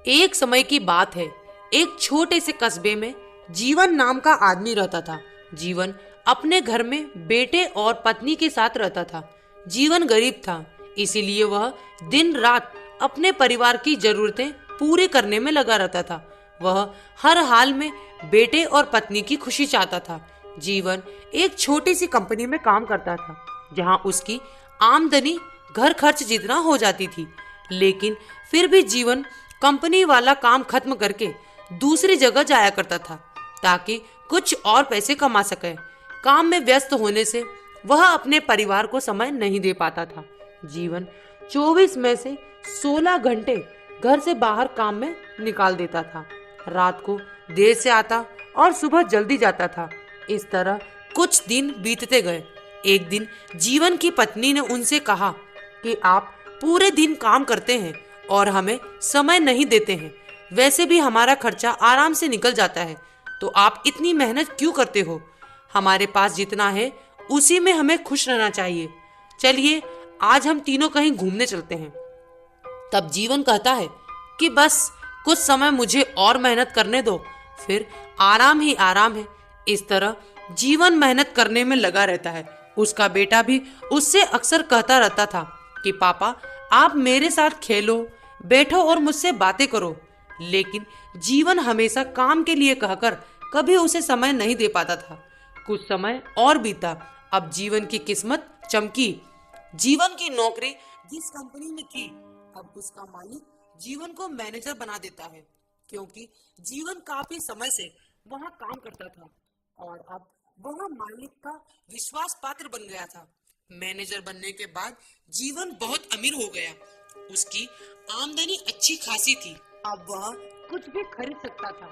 एक समय की बात है। एक छोटे से कस्बे में जीवन नाम का आदमी रहता था। जीवन अपने घर में बेटे और पत्नी के साथ रहता था। जीवन गरीब था, इसीलिए वह दिन रात अपने परिवार की जरूरतें पूरी करने में लगा रहता था। वह हर हाल में बेटे और पत्नी की खुशी चाहता था। जीवन एक छोटी सी कंपनी में काम करता था, जहां उसकी आमदनी घर खर्च जितना हो जाती थी। लेकिन फिर भी जीवन कंपनी वाला काम खत्म करके दूसरी जगह जाया करता था, ताकि कुछ और पैसे कमा सके। काम में व्यस्त होने से वह अपने परिवार को समय नहीं दे पाता था। जीवन 24 में से 16 घंटे घर से बाहर काम में निकाल देता था। रात को देर से आता और सुबह जल्दी जाता था। इस तरह कुछ दिन बीतते गए। एक दिन जीवन की पत्नी ने उनसे कहा कि आप पूरे दिन काम करते हैं और हमें समय नहीं देते हैं। वैसे भी हमारा खर्चा आराम से निकल जाता है, तो आप इतनी मेहनत क्यों करते हो? हमारे पास जितना है उसी में हमें खुश रहना चाहिए। चलिए आज हम तीनों कहीं घूमने चलते हैं। तब जीवन कहता है कि बस कुछ समय मुझे और मेहनत करने दो, फिर आराम ही आराम है। इस तरह जीवन मेहनत करने में लगा रहता है। उसका बेटा भी उससे अक्सर कहता रहता था कि पापा आप मेरे साथ खेलो, बैठो और मुझसे बातें करो। लेकिन जीवन हमेशा काम के लिए कहकर कभी उसे समय नहीं दे पाता था। कुछ समय और बीता। अब जीवन की किस्मत चमकी। जीवन की नौकरी जिस कंपनी में थी, अब उसका मालिक जीवन को मैनेजर बना देता है, क्योंकि जीवन काफी समय से वहां काम करता था और अब वह मालिक का विश्वास पात्र बन गया था। मैनेजर बनने के बाद जीवन बहुत अमीर हो गया। उसकी आमदनी अच्छी खासी थी। अब वह कुछ भी खरीद सकता था।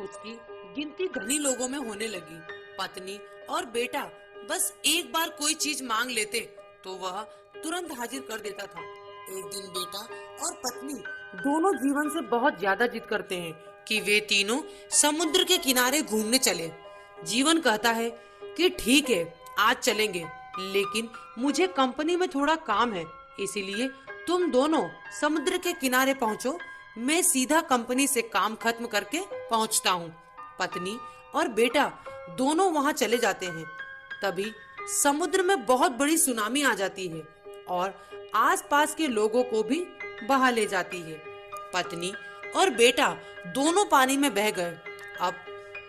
उसकी गिनती धनी लोगों में होने लगी। पत्नी और बेटा बस एक बार कोई चीज मांग लेते तो वह तुरंत हाजिर कर देता था। एक दिन बेटा और पत्नी दोनों जीवन से बहुत ज्यादा जिद करते हैं कि वे तीनों समुद्र के किनारे घूमने चले। जीवन कहता है कि ठीक है, आज चलेंगे, लेकिन मुझे कंपनी में थोड़ा काम है, इसीलिए तुम दोनों समुद्र के किनारे पहुंचो, मैं सीधा कंपनी से काम खत्म करके पहुंचता हूँ। पत्नी और बेटा दोनों वहां चले जाते हैं। तभी समुद्र में बहुत बड़ी सुनामी आ जाती है और आसपास के लोगों को भी बहा ले जाती है। पत्नी और बेटा दोनों पानी में बह गए। अब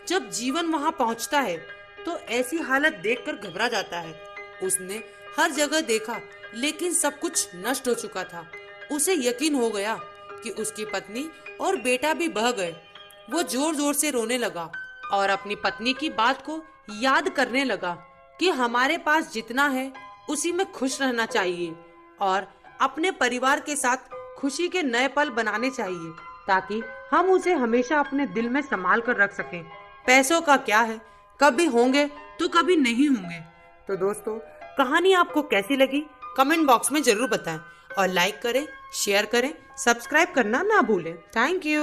जब जीवन वहां पहुंचता है तो ऐसी हालत देखकर घबरा जाता है। उसने हर जगह देखा, लेकिन सब कुछ नष्ट हो चुका था। उसे यकीन हो गया कि उसकी पत्नी और बेटा भी बह गए। वो जोर जोर से रोने लगा और अपनी पत्नी की बात को याद करने लगा कि हमारे पास जितना है उसी में खुश रहना चाहिए और अपने परिवार के साथ खुशी के नए पल बनाने चाहिए, ताकि हम उसे हमेशा अपने दिल में संभाल कर रख सकें। पैसों का क्या है, कभी होंगे तो कभी नहीं होंगे। तो दोस्तों, कहानी आपको कैसी लगी कमेंट बॉक्स में जरूर बताएं और लाइक करें, शेयर करें, सब्सक्राइब करना ना भूलें। Thank you.